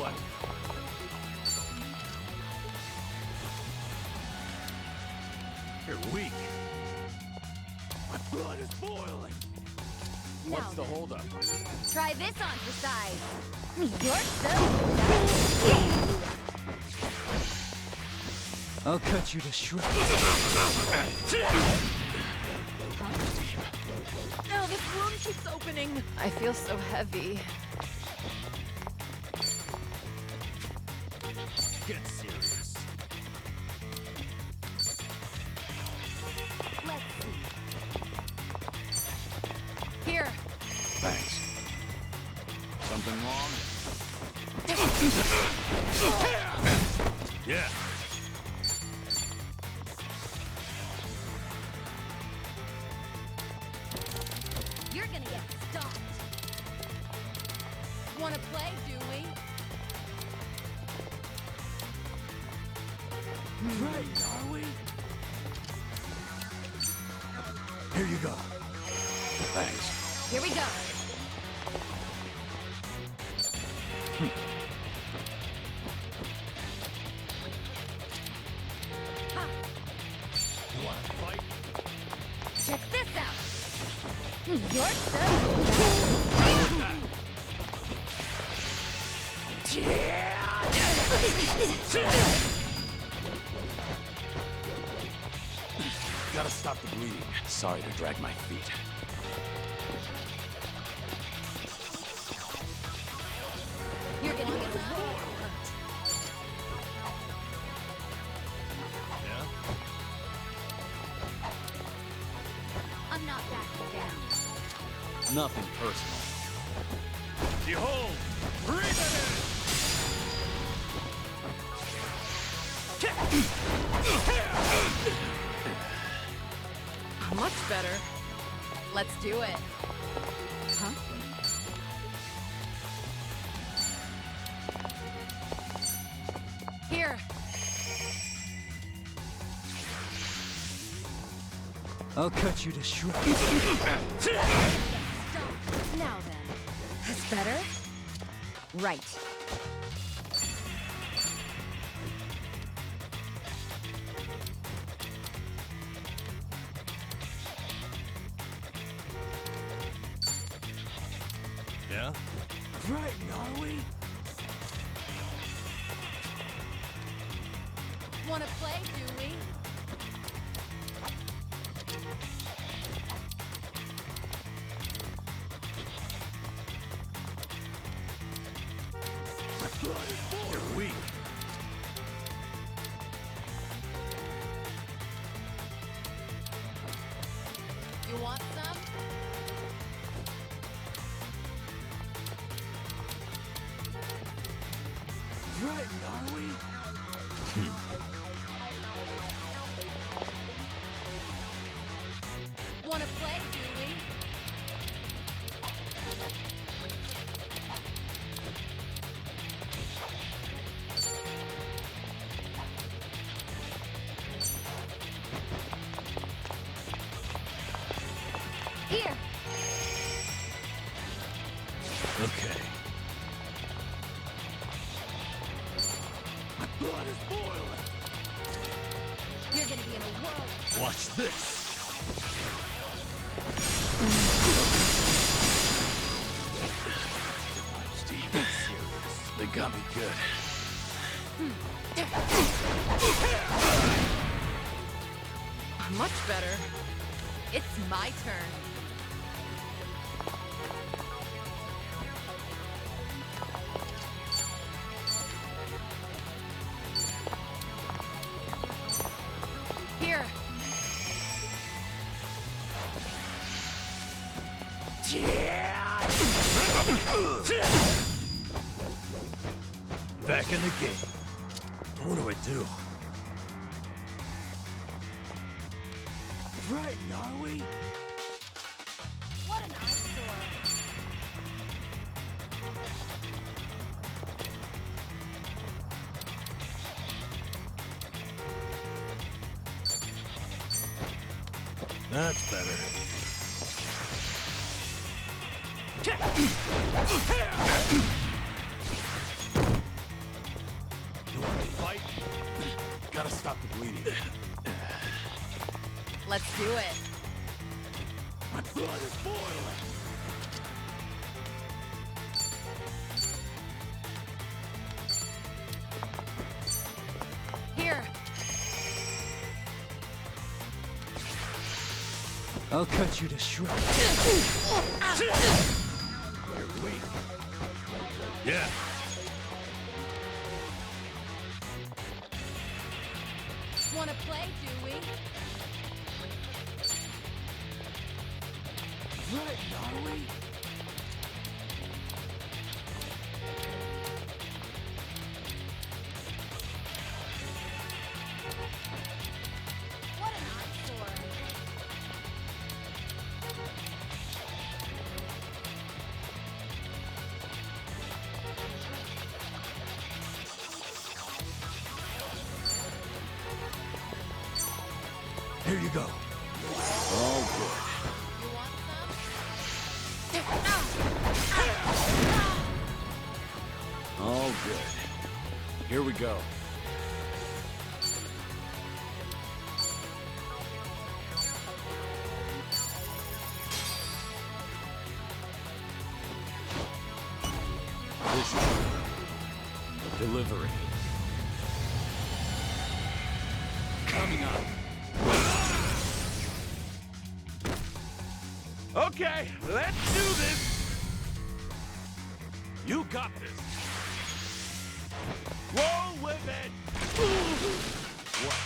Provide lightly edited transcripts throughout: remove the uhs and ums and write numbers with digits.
what? You're weak. My blood is boiling. What's the holdup? Try this on for size. You're so I'll cut you to shreds. Oh, this wound keeps opening. I feel so heavy. Get serious. Let's see. Here. Thanks. Something wrong? Yeah. You're gonna get stomped. Wanna play, do we? Right, are we? Here you go. Thanks. Here we go. Ha. You want to fight? Check this out. You're so... Gotta stop the bleeding. Sorry to drag my feet. You're gonna get hurt. Yeah? I'm not backing down. Nothing personal. Behold! Breathe it in! Much better. Let's do it. Huh? Here. I'll cut you to shreds. Stop. Now then. That's better? Right. Yeah? Right, are we? Wanna play, do we? You're weak. You want some? Right, are we? Wanna play, do we? Here. Okay. My blood is boiling. You're gonna be in a whirl. Watch this. Steve, serious. They got me good. Much better. It's my turn. Here. Back in the game. What do I do? Right, are we? What an eyesore. That's better. stop the bleeding. Let's do it. My blood is boiling. Here. I'll cut you to shreds. You're weak. Yeah. Wanna play, do we? Right, are we? What an eyesore. Here you go. All good. You want some? All good. Here we go. Vision. Delivery. Coming up. Okay, let's do this. You got this. Roll with it. What?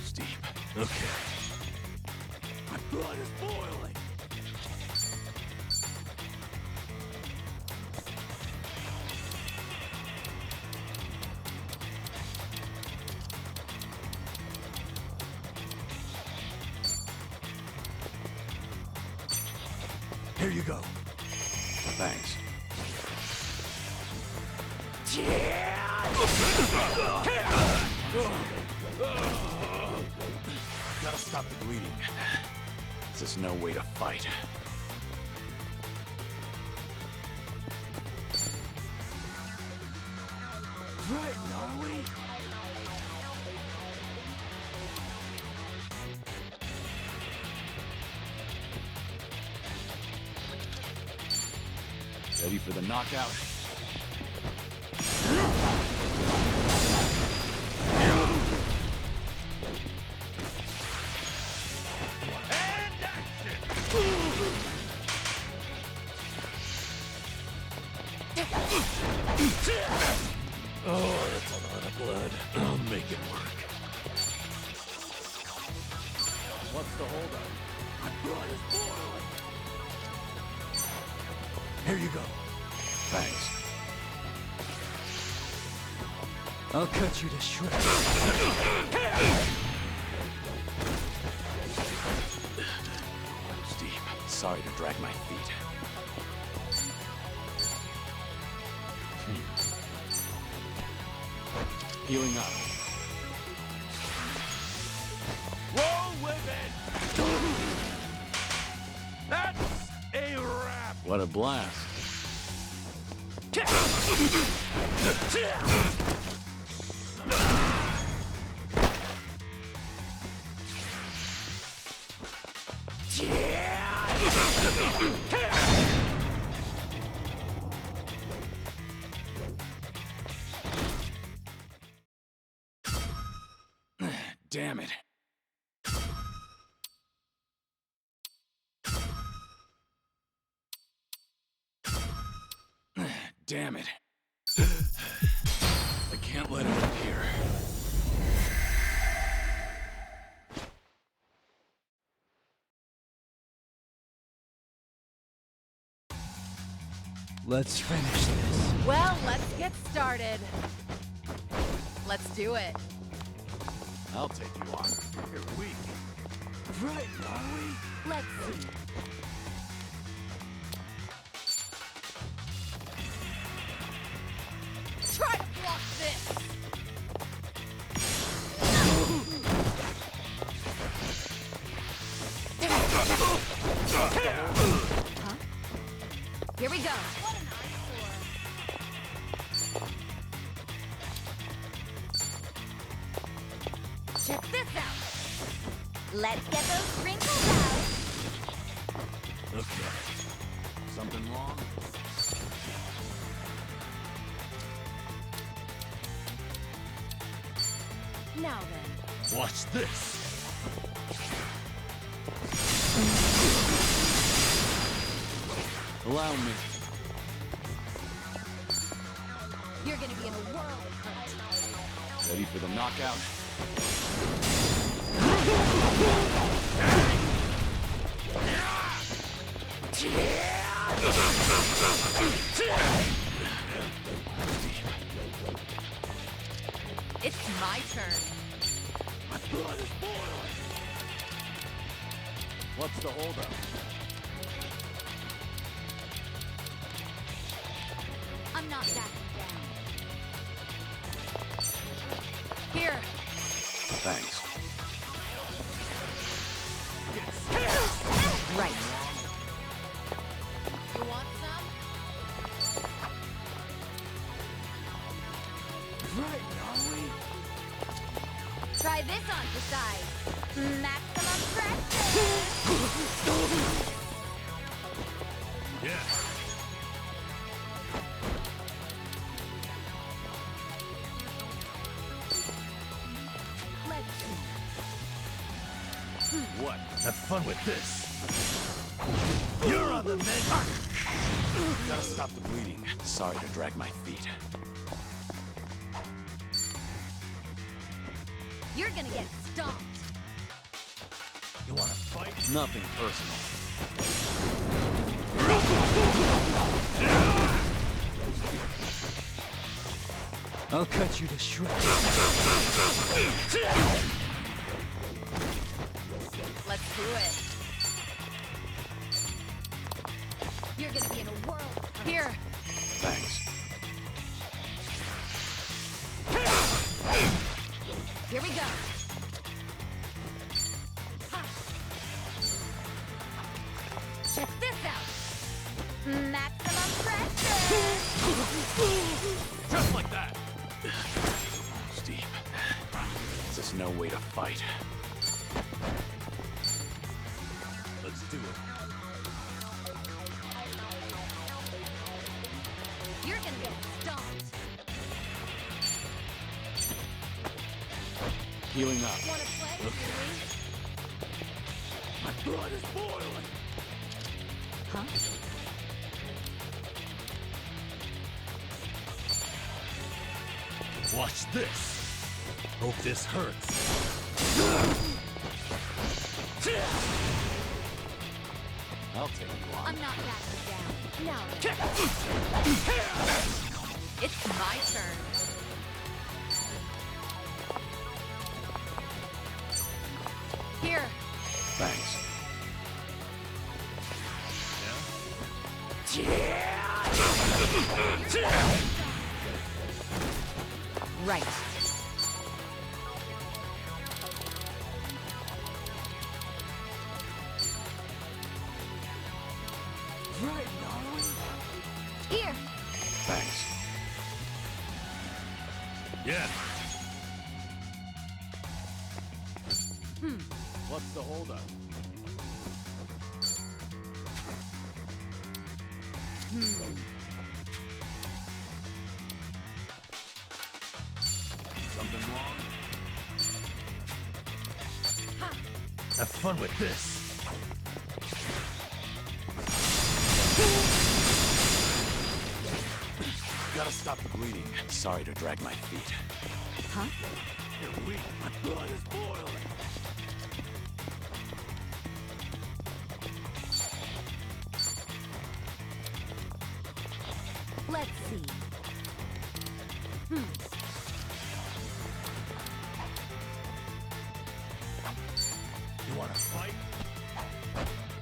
Steep. Okay. My blood is boiling. Here you go. Thanks. Gotta stop the bleeding. This is no way to fight. Right, are we? Ready for the knockout? And action! Oh, that's a lot of blood. I'll make it work. What's the holdup? My blood is boiling. Here you go. Thanks. I'll cut you to shreds. Steep. Sorry to drag my feet. Healing up. Roll with it! That's a wrap! What a blast. Damn it. Damn it. I can't let him up here. Let's finish this. Well, let's get started. Let's do it. I'll take you on. You're weak. Right, are we? Let's see. Try to block this. Huh? Here we go. What an eyesore. Let's get those wrinkles out. Okay. Something wrong? Now then. Watch this. Allow me. You're gonna be in a world of hurt. Ready for the knockout? It's my turn. My blood is boiling. What's the holdup? I'm not backing down. Here. Thanks. Right. You want some? Right, are we? Try this on for size. Maximum pressure. Yeah. Let's see. What? Have fun with this. You're on the menu. Gotta stop the bleeding. Sorry to drag my feet. You're gonna get stomped. You wanna fight? Nothing personal. I'll cut you to shreds. Let's do it. You're gonna be in a world of hurt. Here. Thanks. Here we go. Check this out. Maximum pressure. Just like that. Steve, this is no way to fight. Let's do it. You're gonna get stomped. Healing up. Wanna play? Okay. My blood is boiling. Huh? Watch this. Hope this hurts. I'll take you on. I'm not backing down. Now then. It's my turn. Here. Thanks. Right. Right, darling. Here. Thanks. Yeah. What's the holdup? Something wrong? Ha. Have fun with this. Gotta stop the bleeding. Sorry to drag my feet. Huh? You're weak. My blood is boiling. Let's see. You wanna fight?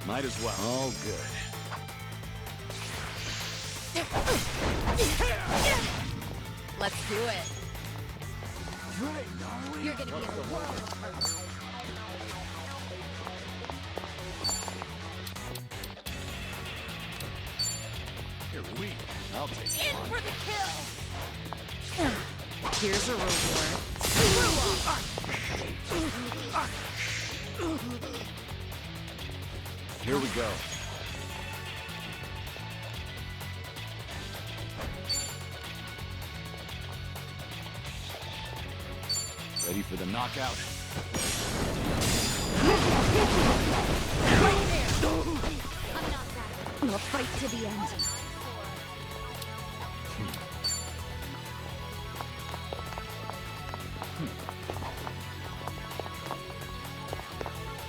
Might as well. All good. Let's do it. Right, darling. You're gonna be in a world of hurt. You're weak. I'll take you In on. for the kill. Here's a reward. Screw off. Here we go. Ready for the knockout? Right there. I'm not that. We'll fight to the end.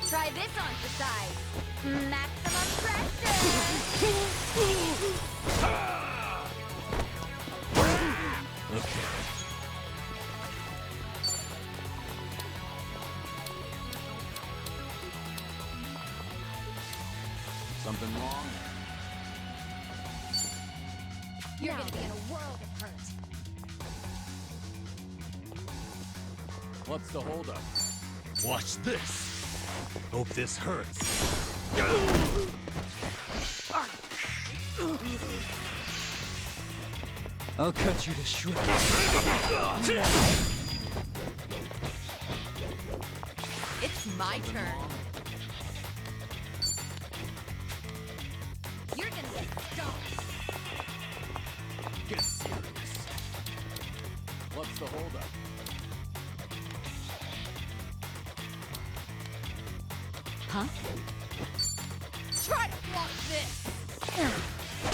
Try this on for size. Maximum pressure. Okay. Something wrong? You're gonna be in a world of hurt. What's the holdup? Watch this. Hope this hurts. I'll cut you to shreds. It's my turn. You're gonna get stomped. Get serious. What's the holdup? Huh? Try to block this!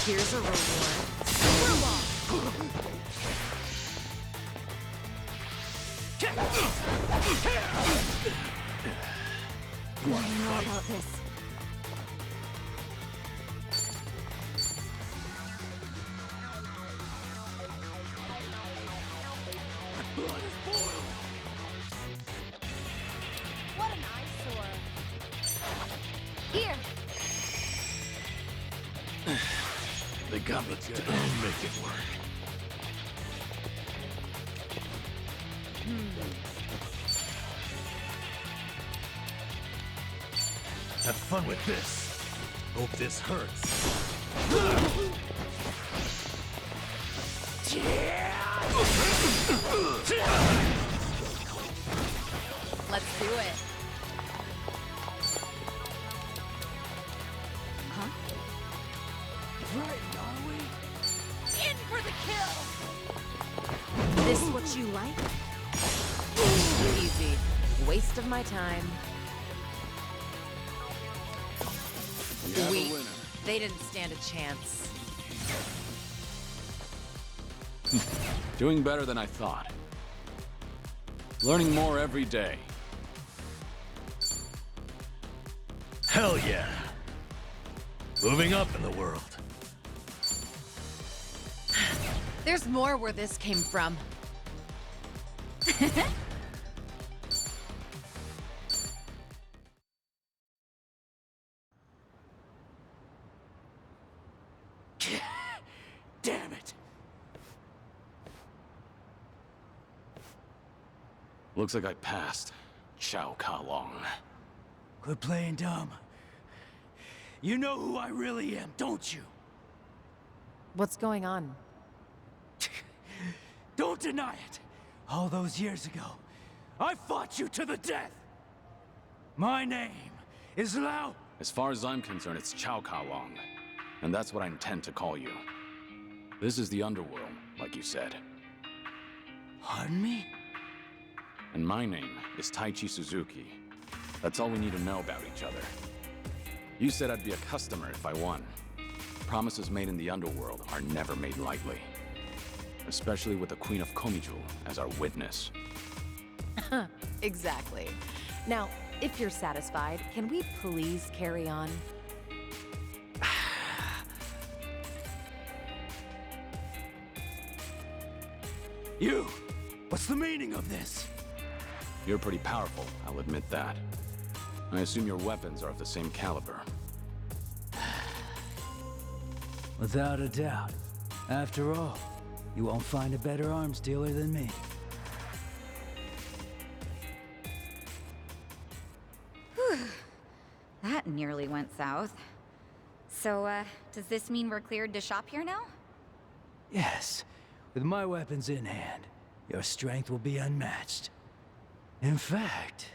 Here's a reward. Screwball! Let me know about this. Blood is boiled. What an eyesore. Here. They got me good. I'll make it work. Have fun with this. Hope this hurts. Let's do it. Huh? Right, are we? In for the kill! This what you like? Easy. Waste of my time. We have Weak. a winner. They didn't stand a chance. Doing better than I thought. Learning more every day. Hell yeah. Moving up in the world. There's more where this came from. Damn it. Looks like I passed. Chow Ka Long. Quit playing dumb. You know who I really am, don't you? What's going on? Don't deny it. All those years ago, I fought you to the death. My name is Lao. As far as I'm concerned, it's Chow Ka Long. And that's what I intend to call you. This is the underworld, like you said. Pardon me? And my name is Taichi Suzuki. That's all we need to know about each other. You said I'd be a customer if I won. Promises made in the underworld are never made lightly. Especially with the Queen of Komiju as our witness. Exactly. Now, if you're satisfied, can we please carry on? You! What's the meaning of this? You're pretty powerful, I'll admit that. I assume your weapons are of the same caliber. Without a doubt. After all, you won't find a better arms dealer than me. That nearly went south. So, does this mean we're cleared to shop here now? Yes, with my weapons in hand, your strength will be unmatched. In fact,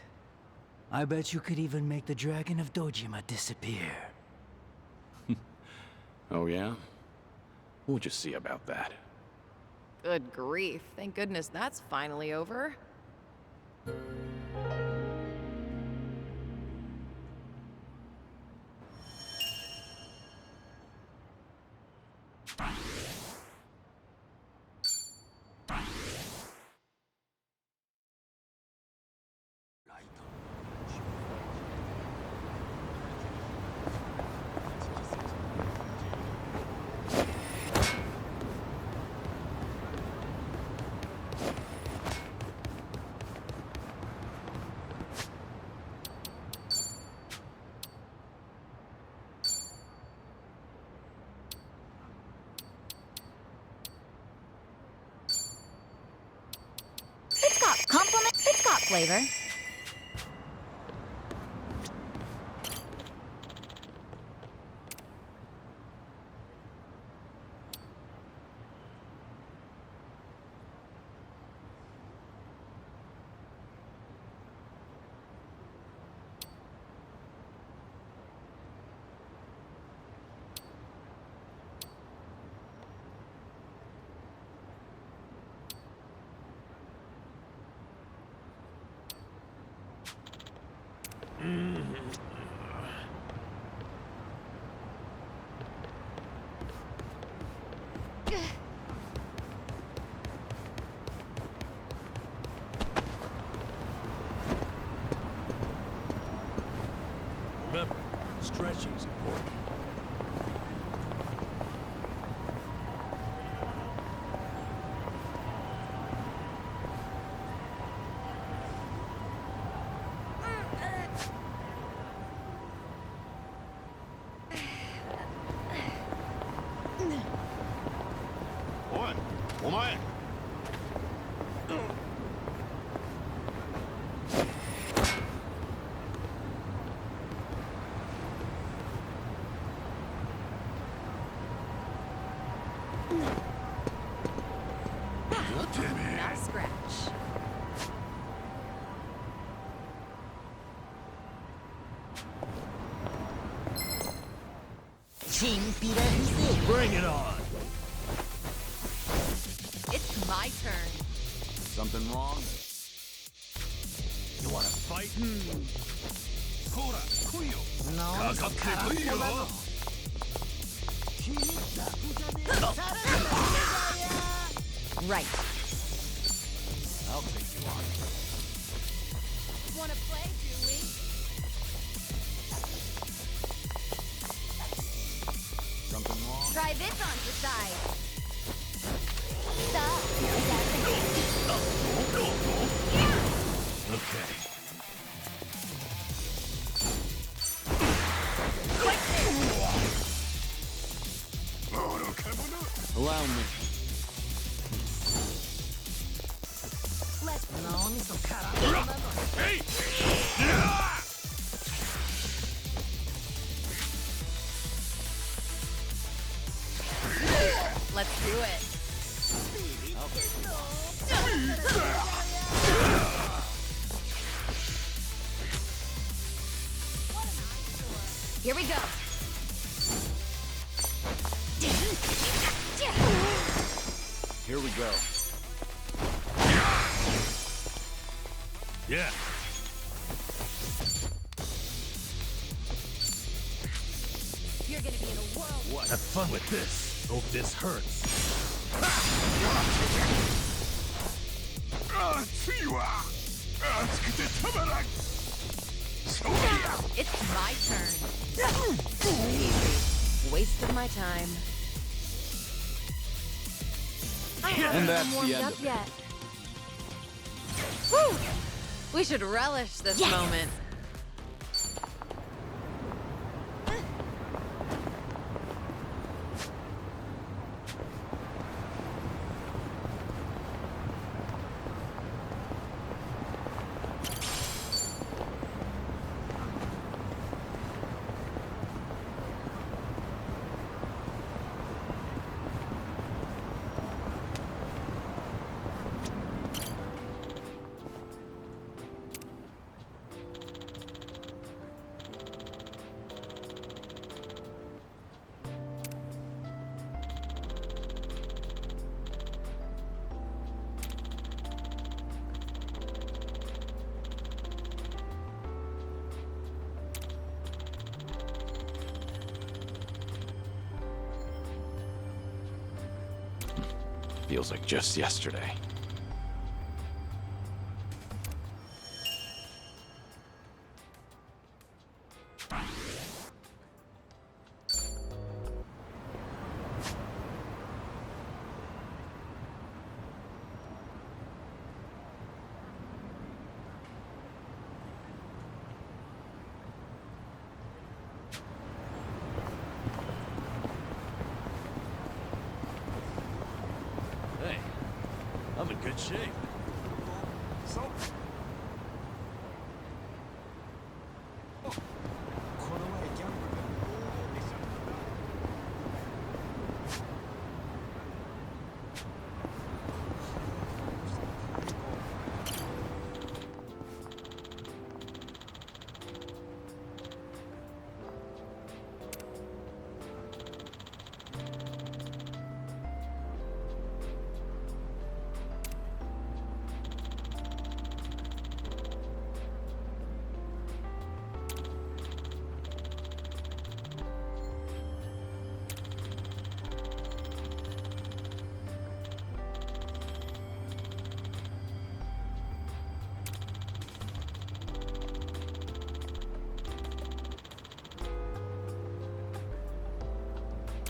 I bet you could even make the Dragon of Dojima disappear. Oh yeah? We'll just see about that. Good grief. Thank goodness that's finally over. It's got compliment. It's got flavor. Remember, stretching's important. Oi, お前! Not a scratch. Bring it on! It's my turn. Something wrong? You wanna fight? Hora, kuyo! Kakatte kuyo! Right. I'll take you on. Wanna play, do we? Something wrong? Try this on for size. Okay. Allow me. Hey! Let's do it. Here we go. Here we go. Yeah. You're gonna be in a world. What? Have fun with this. Hope this hurts. It's my turn. Easy. Wasted my time. I And haven't that's been the warmed end up of it. yet. Woo! We should relish this moment. Feels like just yesterday. Hey, I'm in good shape.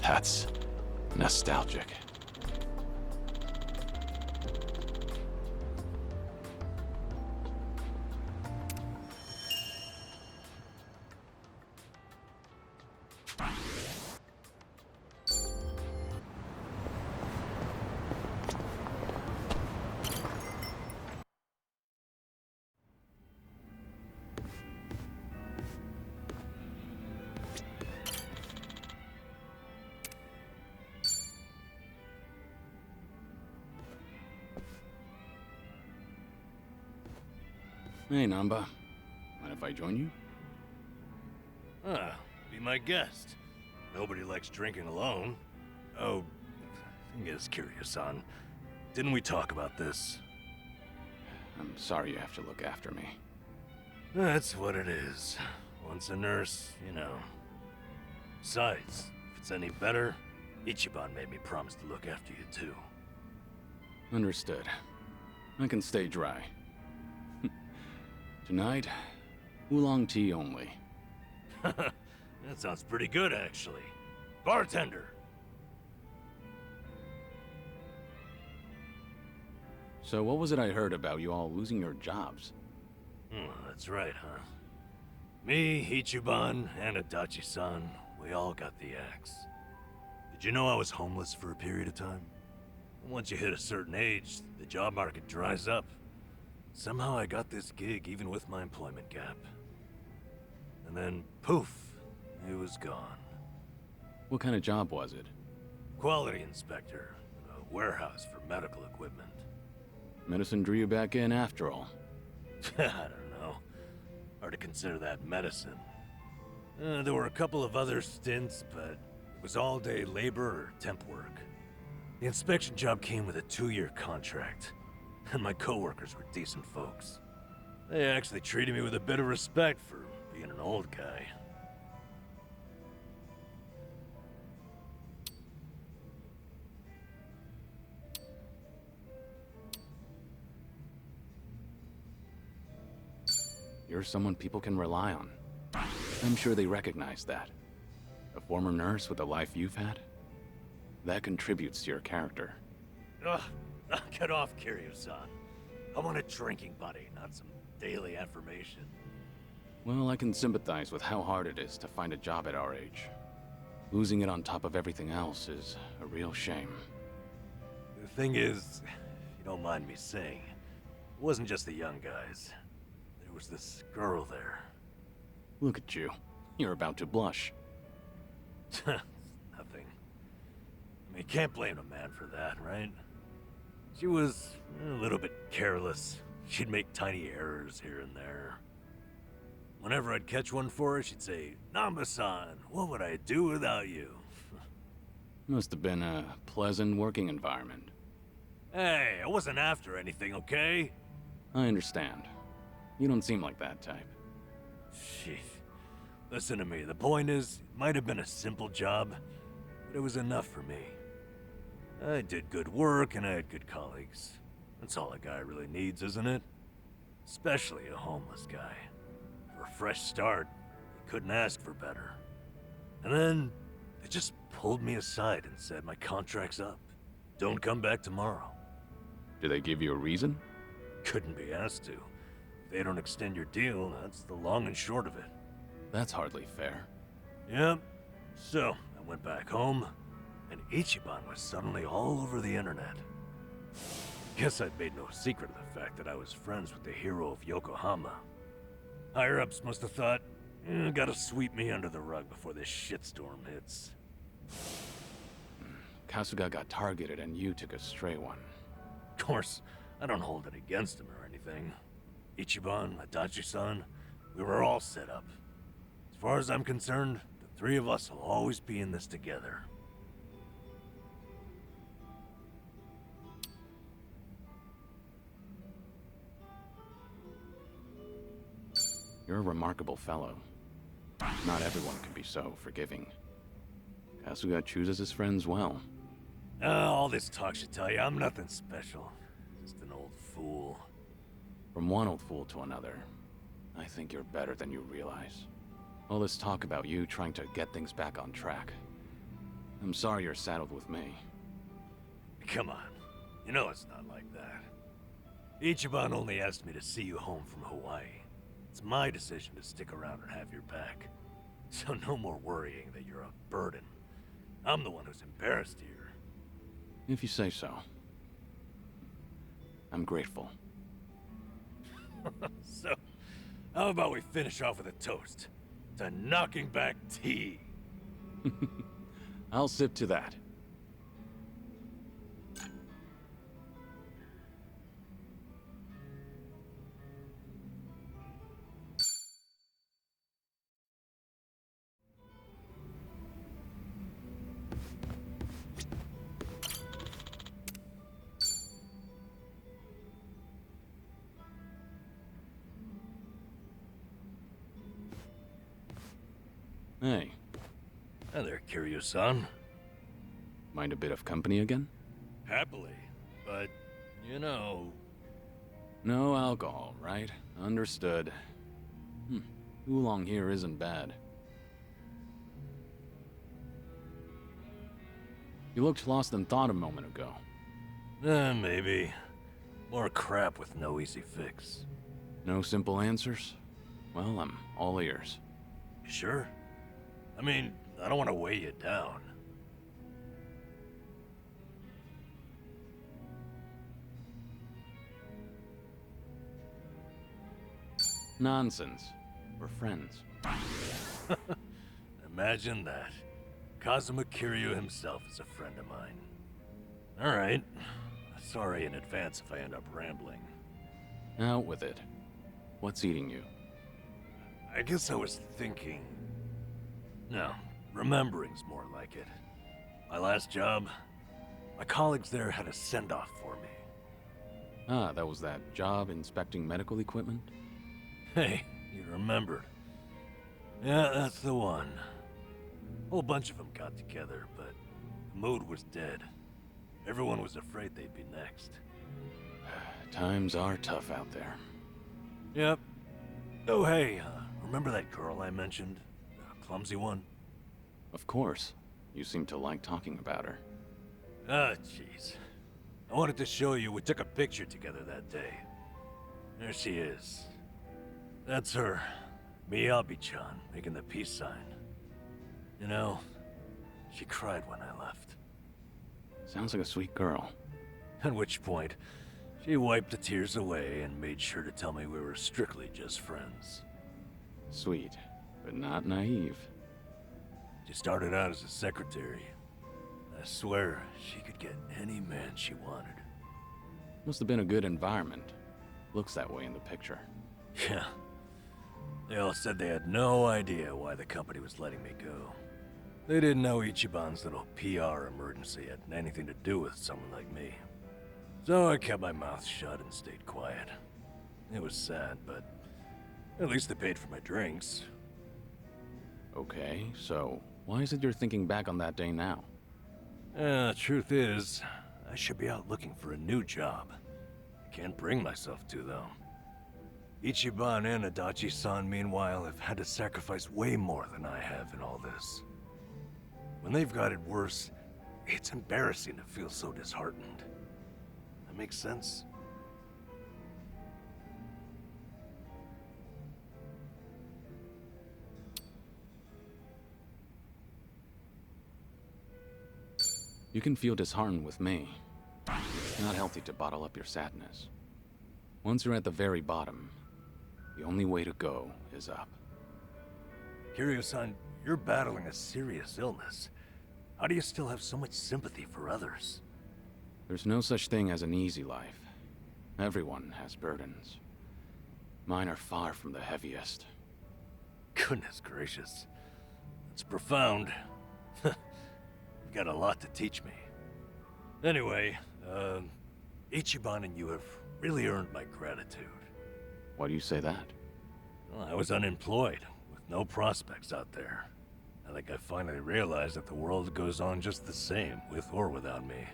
That's nostalgic. Hey, Namba. Mind if I join you? Be my guest. Nobody likes drinking alone. Oh, thing is, Kiryu-san, didn't we talk about this? I'm sorry you have to look after me. That's what it is. Once a nurse, you know. Besides, if it's any better, Ichiban made me promise to look after you too. Understood. I can stay dry. Tonight, oolong tea only. That sounds pretty good, actually. Bartender! So what was it I heard about you all losing your jobs? That's right, huh? Me, Ichiban, and Adachi-san, we all got the axe. Did you know I was homeless for a period of time? Once you hit a certain age, the job market dries up. Somehow I got this gig even with my employment gap. And then, poof, it was gone. What kind of job was it? Quality inspector, a warehouse for medical equipment. Medicine drew you back in after all. I don't know. Hard to consider that medicine. There were a couple of other stints, but it was all-day labor or temp work. The inspection job came with a 2-year contract. And my coworkers were decent folks. They actually treated me with a bit of respect for being an old guy. You're someone people can rely on. I'm sure they recognize that. A former nurse with the life you've had? That contributes to your character. Ugh, get off, Kiryu-san. I want a drinking buddy, not some daily affirmation. Well, I can sympathize with how hard it is to find a job at our age. Losing it on top of everything else is a real shame. The thing is, if you don't mind me saying, it wasn't just the young guys. There was this girl there. Look at you. You're about to blush. Nothing. I mean, can't blame a man for that, right? She was a little bit careless. She'd make tiny errors here and there. Whenever I'd catch one for her, she'd say, "Namba-san, what would I do without you?" Must have been a pleasant working environment. Hey, I wasn't after anything, okay? I understand. You don't seem like that type. Shit. Listen to me, the point is, it might have been a simple job, but it was enough for me. I did good work and I had good colleagues. That's all a guy really needs, isn't it? Especially a homeless guy. For a fresh start, you couldn't ask for better. And then, they just pulled me aside and said my contract's up. Don't come back tomorrow. Did they give you a reason? Couldn't be asked to. If they don't extend your deal, that's the long and short of it. That's hardly fair. Yep. So, I went back home, and Ichiban was suddenly all over the internet. Guess I'd made no secret of the fact that I was friends with the hero of Yokohama. Higher-ups must have thought, gotta sweep me under the rug before this shitstorm hits. Kasuga got targeted and you took a stray one. Of course, I don't hold it against him or anything. Ichiban, Adachi-san, we were all set up. As far as I'm concerned, the three of us will always be in this together. You're a remarkable fellow. Not everyone can be so forgiving. Kasuga chooses his friends well. All this talk should tell you I'm nothing special. Just an old fool. From one old fool to another, I think you're better than you realize. All this talk about you trying to get things back on track. I'm sorry you're saddled with me. Come on. You know it's not like that. Ichiban only asked me to see you home from Hawaii. It's my decision to stick around and have your back. So no more worrying that you're a burden. I'm the one who's embarrassed here. If you say so. I'm grateful. So, how about we finish off with a toast to knocking back tea? I'll sip to that. Hey, Hi there, Kiryu-san. mind a bit of company again? Happily, but, you know... No alcohol, right? Understood. Oolong here isn't bad. You looked lost in thought a moment ago. Maybe. More crap with no easy fix. No simple answers? Well, I'm all ears. You sure? I mean, I don't want to weigh you down. Nonsense. We're friends. Imagine that. Kazuma Kiryu himself is a friend of mine. Alright. Sorry in advance if I end up rambling. Out with it. What's eating you? I guess I was thinking... No, remembering's more like it. My last job, my colleagues there had a send-off for me. Ah, that was that job inspecting medical equipment? Hey, you remembered. Yeah, that's the one. A whole bunch of them got together, but the mood was dead. Everyone was afraid they'd be next. Times are tough out there. Yep. Oh, hey, remember that girl I mentioned? The clumsy one? Of course. You seem to like talking about her. Ah, jeez. I wanted to show you we took a picture together that day. There she is. That's her. Miyabi-chan, making the peace sign. You know, she cried when I left. Sounds like a sweet girl. At which point, she wiped the tears away and made sure to tell me we were strictly just friends. Sweet, but not naive. She started out as a secretary. I swear, she could get any man she wanted. Must have been a good environment. Looks that way in the picture. Yeah. They all said they had no idea why the company was letting me go. They didn't know Ichiban's little PR emergency had anything to do with someone like me. So I kept my mouth shut and stayed quiet. It was sad, but at least they paid for my drinks. Okay, so why is it you're thinking back on that day now? Truth is, I should be out looking for a new job. I can't bring myself to, though. Ichiban and Adachi-san, meanwhile, have had to sacrifice way more than I have in all this. When they've got it worse, it's embarrassing to feel so disheartened. That makes sense? You can feel disheartened with me. It's not healthy to bottle up your sadness. Once you're at the very bottom, the only way to go is up. Kiryu-san, you're battling a serious illness. How do you still have so much sympathy for others? There's no such thing as an easy life. Everyone has burdens. Mine are far from the heaviest. Goodness gracious. It's profound. You've got a lot to teach me. Anyway, Ichiban and you have really earned my gratitude. Why do you say that? Well, I was unemployed, with no prospects out there. I think I finally realized that the world goes on just the same, with or without me.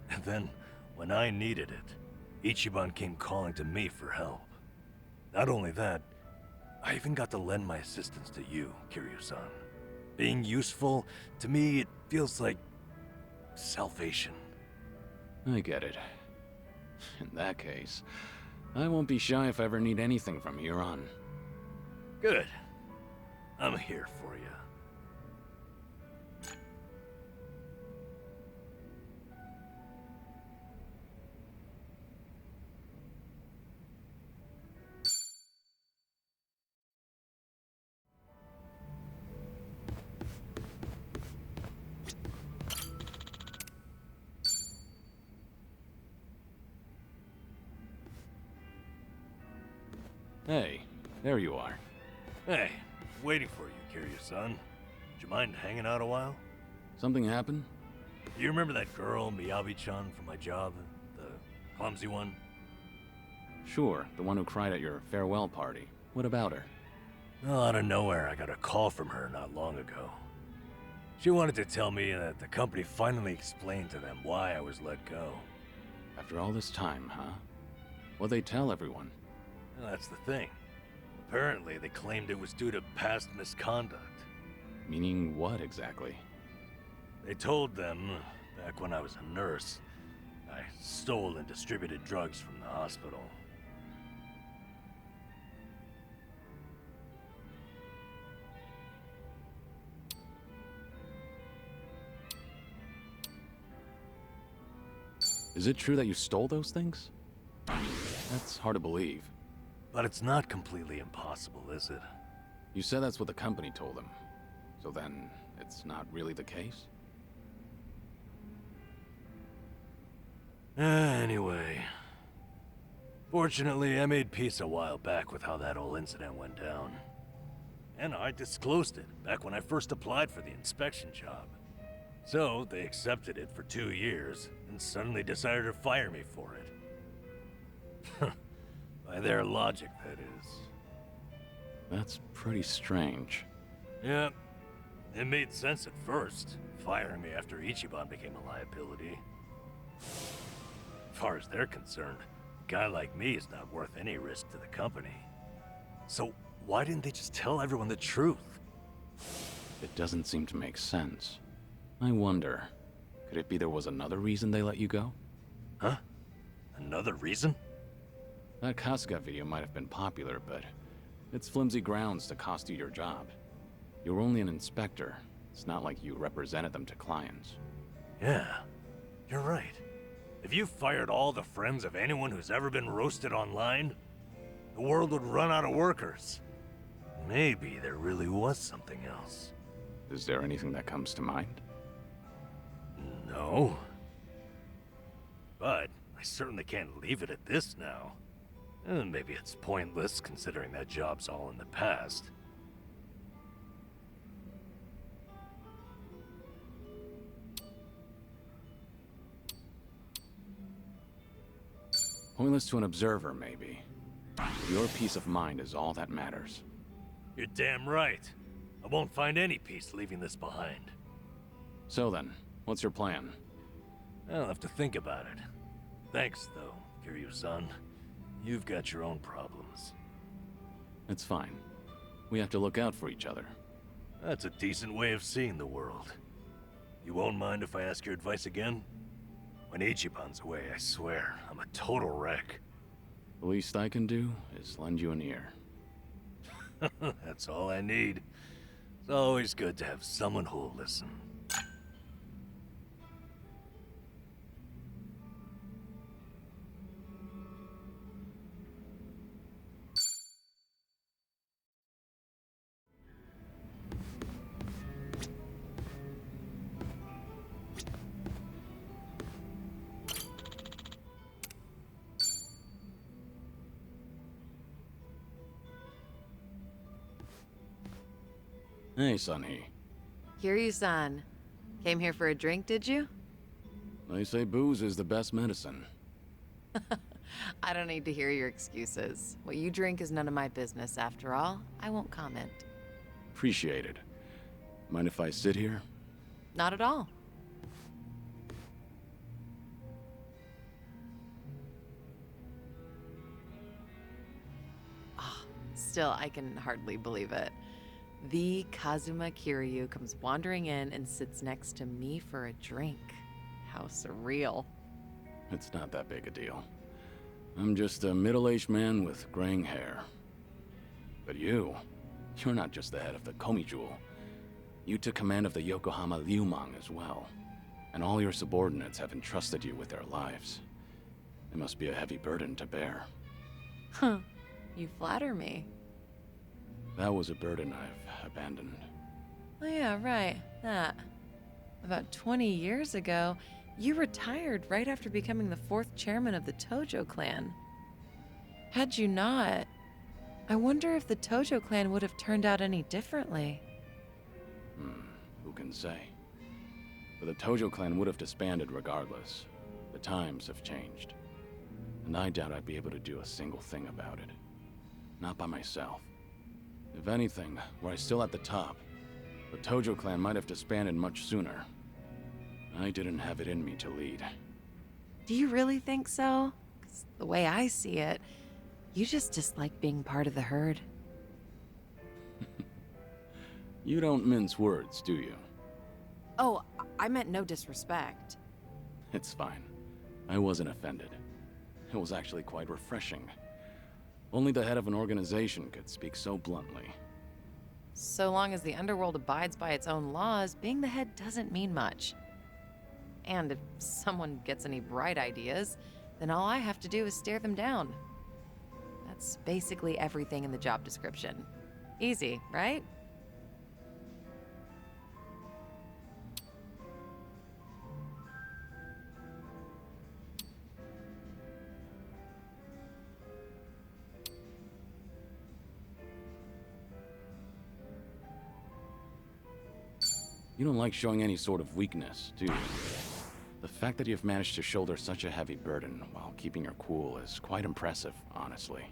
And then, when I needed it, Ichiban came calling to me for help. Not only that, I even got to lend my assistance to you, Kiryu-san. Being useful, to me, it feels like salvation. I get it. In that case, I won't be shy if I ever need anything from here on. Good. I'm here for you. Hey, there you are. Hey, waiting for you, Kiryu-san. Would you mind hanging out a while? Something happened? Do you remember that girl, Miyabi-chan, from my job? The clumsy one? Sure, the one who cried at your farewell party. What about her? Well, out of nowhere, I got a call from her not long ago. She wanted to tell me that the company finally explained to them why I was let go. After all this time, huh? What'd they tell everyone? Well, that's the thing. Apparently, they claimed it was due to past misconduct. Meaning what exactly? They told them, back when I was a nurse, I stole and distributed drugs from the hospital. Is it true that you stole those things? That's hard to believe. But it's not completely impossible, is it? You said that's what the company told them. So then, it's not really the case? Anyway. Fortunately, I made peace a while back with how that whole incident went down. And I disclosed it back when I first applied for the inspection job. So, they accepted it for 2 years, and suddenly decided to fire me for it. By their logic, that is. That's pretty strange. Yeah, it made sense at first, firing me after Ichiban became a liability. As far as they're concerned, a guy like me is not worth any risk to the company. So, why didn't they just tell everyone the truth? It doesn't seem to make sense. I wonder, could it be there was another reason they let you go? Huh? Another reason? That Kasuga video might have been popular, but it's flimsy grounds to cost you your job. You were only an inspector. It's not like you represented them to clients. Yeah, you're right. If you fired all the friends of anyone who's ever been roasted online, the world would run out of workers. Maybe there really was something else. Is there anything that comes to mind? No. But I certainly can't leave it at this now. Maybe it's pointless considering that job's all in the past. Pointless to an observer, maybe. Your peace of mind is all that matters. You're damn right. I won't find any peace leaving this behind. So then, What's your plan? I'll have to think about it. Thanks, though, Kiryu-san. You've got your own problems. It's fine. We have to look out for each other. That's a decent way of seeing the world. You won't mind if I ask your advice again? When Ichiban's away, I swear, I'm a total wreck. The least I can do is lend you an ear. That's all I need. It's always good to have someone who'll listen. Hey, Sunny. Kiryu-san. Came here for a drink, did you? They say booze is the best medicine. I don't need to hear your excuses. What you drink is none of my business, after all. I won't comment. Appreciate it. Mind if I sit here? Not at all. Still, I can hardly believe it. The Kazuma Kiryu comes wandering in and sits next to me for a drink. How surreal. It's not that big a deal. I'm just a middle-aged man with graying hair. But you're not just the head of the Komi Jewel. You took command of the Yokohama Liumang as well. And all your subordinates have entrusted you with their lives. It must be a heavy burden to bear. Huh. You flatter me. That was a burden I've abandoned. Oh yeah, right. That. About 20 years ago, you retired right after becoming the 4th chairman of the Tojo clan. Had you not, I wonder if the Tojo clan would have turned out any differently. Who can say? But the Tojo clan would have disbanded regardless. The times have changed. And I doubt I'd be able to do a single thing about it. Not by myself. If anything, were I still at the top, the Tojo clan might have disbanded much sooner. I didn't have it in me to lead. Do you really think so? 'Cause the way I see it, you just dislike being part of the herd. You don't mince words, do you? Oh, I meant no disrespect. It's fine. I wasn't offended. It was actually quite refreshing. Only the head of an organization could speak so bluntly. So long as the underworld abides by its own laws, being the head doesn't mean much. And if someone gets any bright ideas, then all I have to do is stare them down. That's basically everything in the job description. Easy, right? You don't like showing any sort of weakness, do you? The fact that you've managed to shoulder such a heavy burden while keeping your cool is quite impressive, honestly.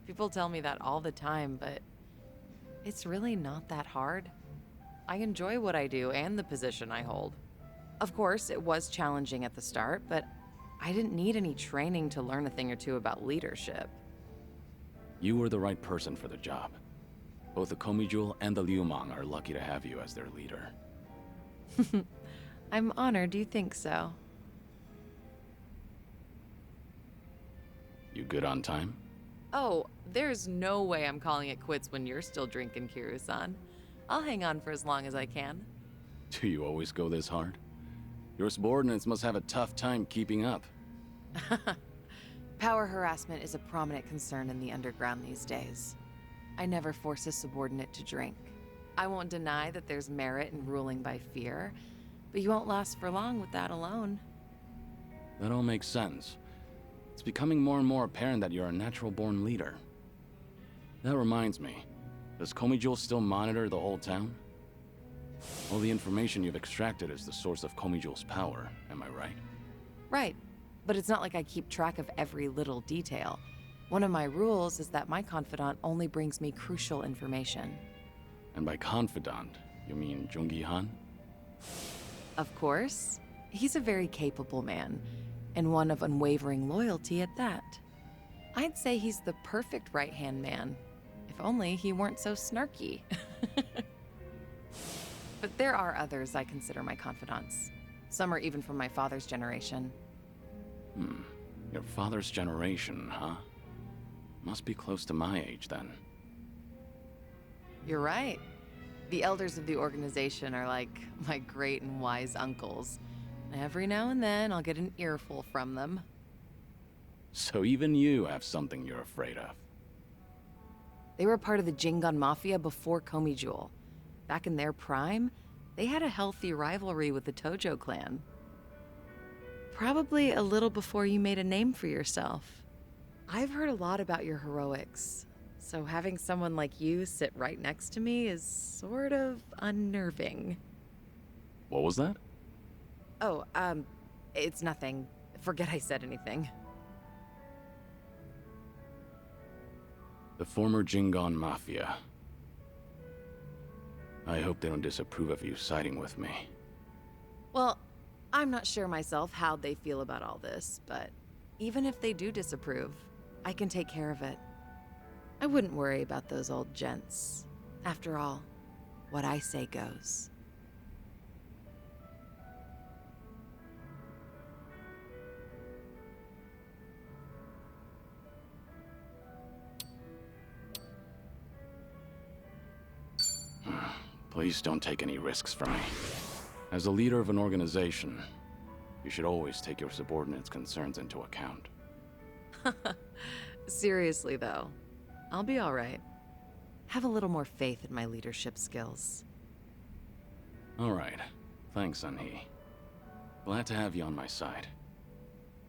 People tell me that all the time, but it's really not that hard. I enjoy what I do and the position I hold. Of course, it was challenging at the start, but I didn't need any training to learn a thing or two about leadership. You were the right person for the job. Both the Komi Jewel and the Liumang are lucky to have you as their leader. I'm honored you think so. You good on time? Oh, there's no way I'm calling it quits when you're still drinking, Kiryu-san. I'll hang on for as long as I can. Do you always go this hard? Your subordinates must have a tough time keeping up. Power harassment is a prominent concern in the underground these days. I never force a subordinate to drink. I won't deny that there's merit in ruling by fear, but you won't last for long with that alone. That all makes sense. It's becoming more and more apparent that you're a natural-born leader. That reminds me, does Komi Jewel still monitor the whole town? All the information you've extracted is the source of Komi Jewel's power, am I right? Right, but it's not like I keep track of every little detail. One of my rules is that my confidant only brings me crucial information. And by confidant, you mean Jungi-han? Of course. He's a very capable man, and one of unwavering loyalty at that. I'd say he's the perfect right-hand man, if only he weren't so snarky. But there are others I consider my confidants. Some are even from my father's generation. Your father's generation, huh? Must be close to my age, then. You're right. The elders of the organization are like my great and wise uncles. Every now and then, I'll get an earful from them. So even you have something you're afraid of. They were part of the Jingon Mafia before Komi Jewel. Back in their prime, they had a healthy rivalry with the Tojo clan. Probably a little before you made a name for yourself. I've heard a lot about your heroics, so having someone like you sit right next to me is sort of unnerving. What was that? Oh, it's nothing. Forget I said anything. The former Jingon Mafia. I hope they don't disapprove of you siding with me. Well, I'm not sure myself how they feel about all this, but even if they do disapprove, I can take care of it. I wouldn't worry about those old gents. After all, what I say goes. Please don't take any risks from me. As a leader of an organization, you should always take your subordinates' concerns into account. Seriously, though, I'll be all right. Have a little more faith in my leadership skills. All right. Thanks, Sunhee. Glad to have you on my side.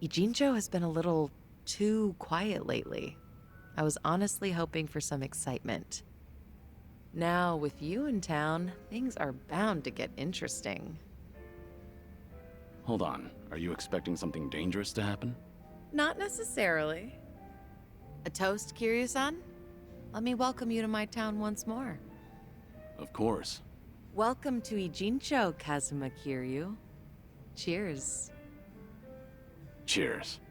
Ijincho has been a little too quiet lately. I was honestly hoping for some excitement. Now, with you in town, things are bound to get interesting. Hold on. Are you expecting something dangerous to happen? Not necessarily. A toast, Kiryu-san? Let me welcome you to my town once more. Of course. Welcome to Ijincho, Kazuma Kiryu. Cheers. Cheers.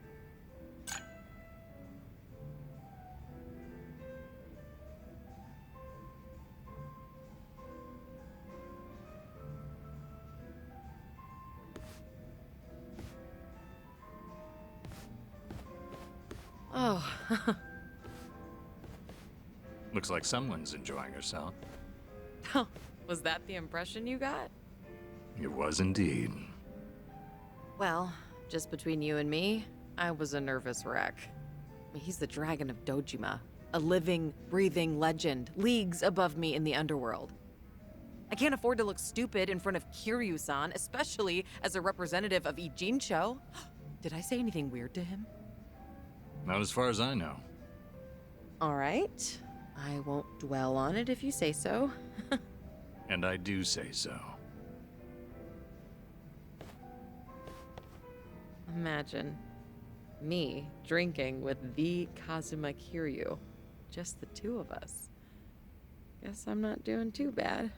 Oh, Looks like someone's enjoying herself. was that the impression you got? It was indeed. Well, just between you and me, I was a nervous wreck. He's the dragon of Dojima, a living, breathing legend, leagues above me in the underworld. I can't afford to look stupid in front of Kiryu-san, especially as a representative of Ijincho. Did I say anything weird to him? Not as far as I know. All right. I won't dwell on it if you say so. And I do say so. Imagine me drinking with the Kazuma Kiryu. Just the two of us. Guess I'm not doing too bad.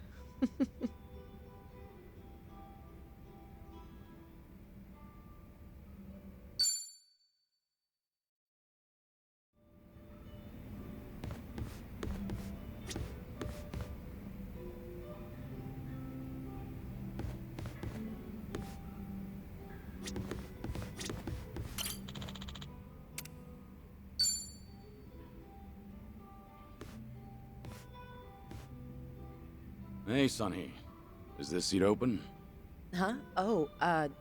Hey, Sunhee. Is this seat open? Huh? Oh,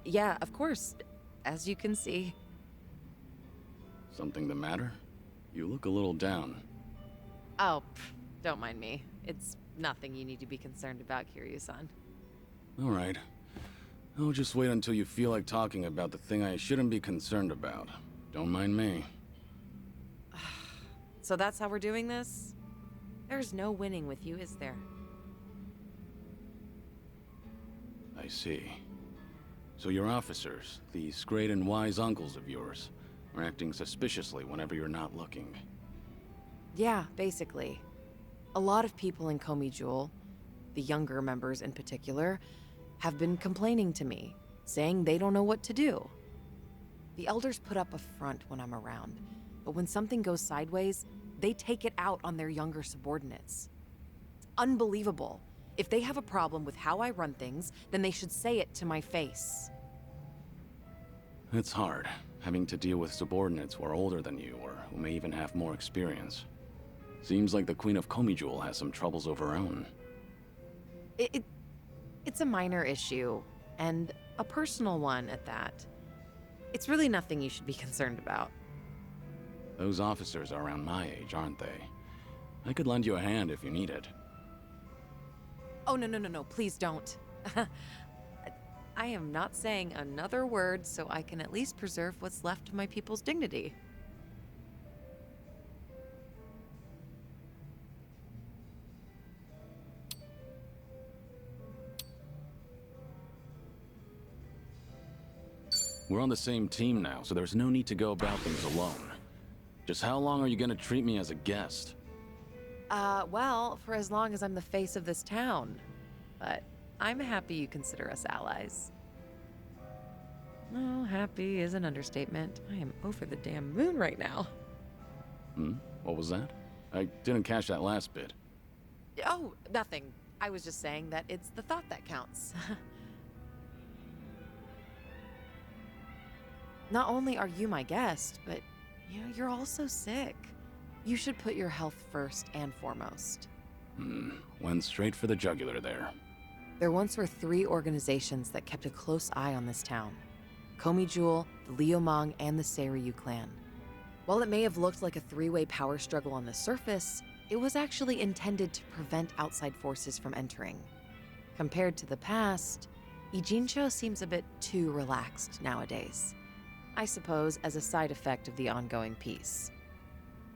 yeah, of course. As you can see. Something the matter? You look a little down. Oh, don't mind me. It's nothing you need to be concerned about, Kiryu-san. All right. I'll just wait until you feel like talking about the thing I shouldn't be concerned about. Don't mind me. So that's how we're doing this? There's no winning with you, is there? I see. So your officers, these great and wise uncles of yours, are acting suspiciously whenever you're not looking. Yeah, basically. A lot of people in Komi Jewel, the younger members in particular, have been complaining to me, saying they don't know what to do. The elders put up a front when I'm around, but when something goes sideways, they take it out on their younger subordinates. It's unbelievable. If they have a problem with how I run things, then they should say it to my face. It's hard, having to deal with subordinates who are older than you or who may even have more experience. Seems like the Queen of Komijul has some troubles of her own. It's a minor issue, and a personal one at that. It's really nothing you should be concerned about. Those officers are around my age, aren't they? I could lend you a hand if you need it. Oh, no, please don't. I am not saying another word so I can at least preserve what's left of my people's dignity. We're on the same team now, so there's no need to go about things alone. Just how long are you gonna treat me as a guest? Well, for as long as I'm the face of this town. But I'm happy you consider us allies. Oh, happy is an understatement. I am over the damn moon right now. What was that? I didn't catch that last bit. Oh, nothing. I was just saying that it's the thought that counts. Not only are you my guest, but you're also sick. You should put your health first and foremost. Went straight for the jugular there. There once were 3 organizations that kept a close eye on this town. Komijul, the Liumang, and the Seiryu clan. While it may have looked like a 3-way power struggle on the surface, it was actually intended to prevent outside forces from entering. Compared to the past, Ijincho seems a bit too relaxed nowadays. I suppose as a side effect of the ongoing peace.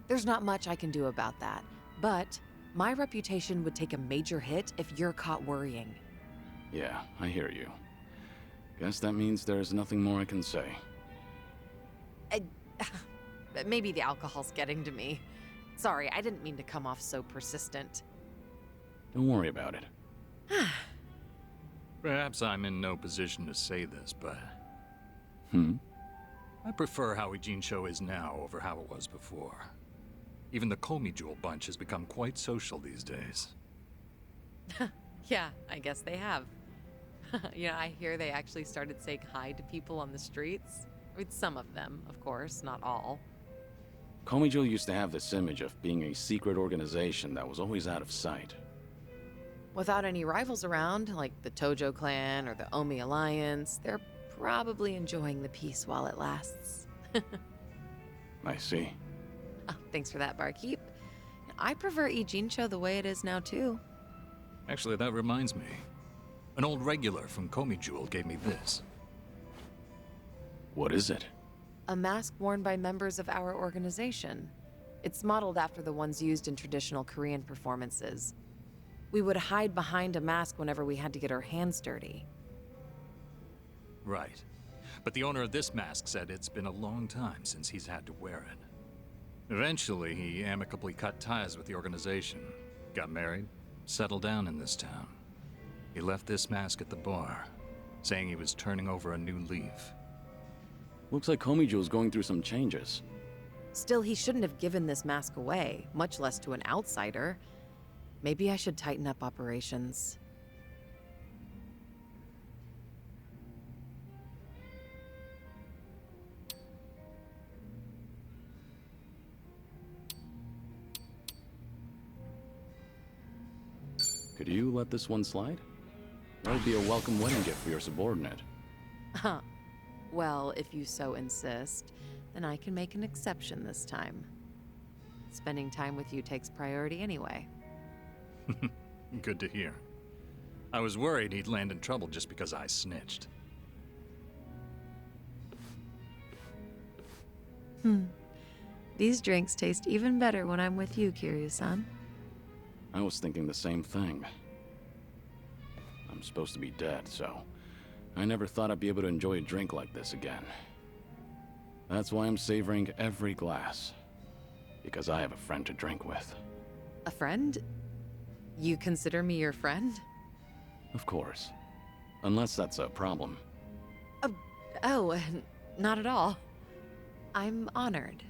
There's not much I can do about that, but my reputation would take a major hit if you're caught worrying. Yeah, I hear you. Guess that means there's nothing more I can say. Maybe the alcohol's getting to me. Sorry, I didn't mean to come off so persistent. Don't worry about it. Perhaps I'm in no position to say this, but I prefer how Ijincho is now over how it was before. Even the Komijul bunch has become quite social these days. Yeah, I guess they have. I hear they actually started saying hi to people on the streets. I mean, some of them, of course, not all. Komijul used to have this image of being a secret organization that was always out of sight. Without any rivals around, like the Tojo clan or the Omi Alliance, they're probably enjoying the peace while it lasts. I see. Oh, thanks for that, barkeep. I prefer Ijincho the way it is now, too. Actually, that reminds me. An old regular from Komijul gave me this. What is it? A mask worn by members of our organization. It's modeled after the ones used in traditional Korean performances. We would hide behind a mask whenever we had to get our hands dirty. Right. But the owner of this mask said it's been a long time since he's had to wear it. Eventually, he amicably cut ties with the organization, got married, settled down in this town. He left this mask at the bar, saying he was turning over a new leaf. Looks like Komijul's going through some changes. Still, he shouldn't have given this mask away, much less to an outsider. Maybe I should tighten up operations. Could you let this one slide? That would be a welcome wedding gift for your subordinate. Huh. Well, if you so insist, then I can make an exception this time. Spending time with you takes priority anyway. Good to hear. I was worried he'd land in trouble just because I snitched. These drinks taste even better when I'm with you, Kiryu-san. I was thinking the same thing. I'm supposed to be dead, so I never thought I'd be able to enjoy a drink like this again. That's why I'm savoring every glass. Because I have a friend to drink with. A friend? You consider me your friend? Of course. Unless that's a problem. Oh, not at all. I'm honored.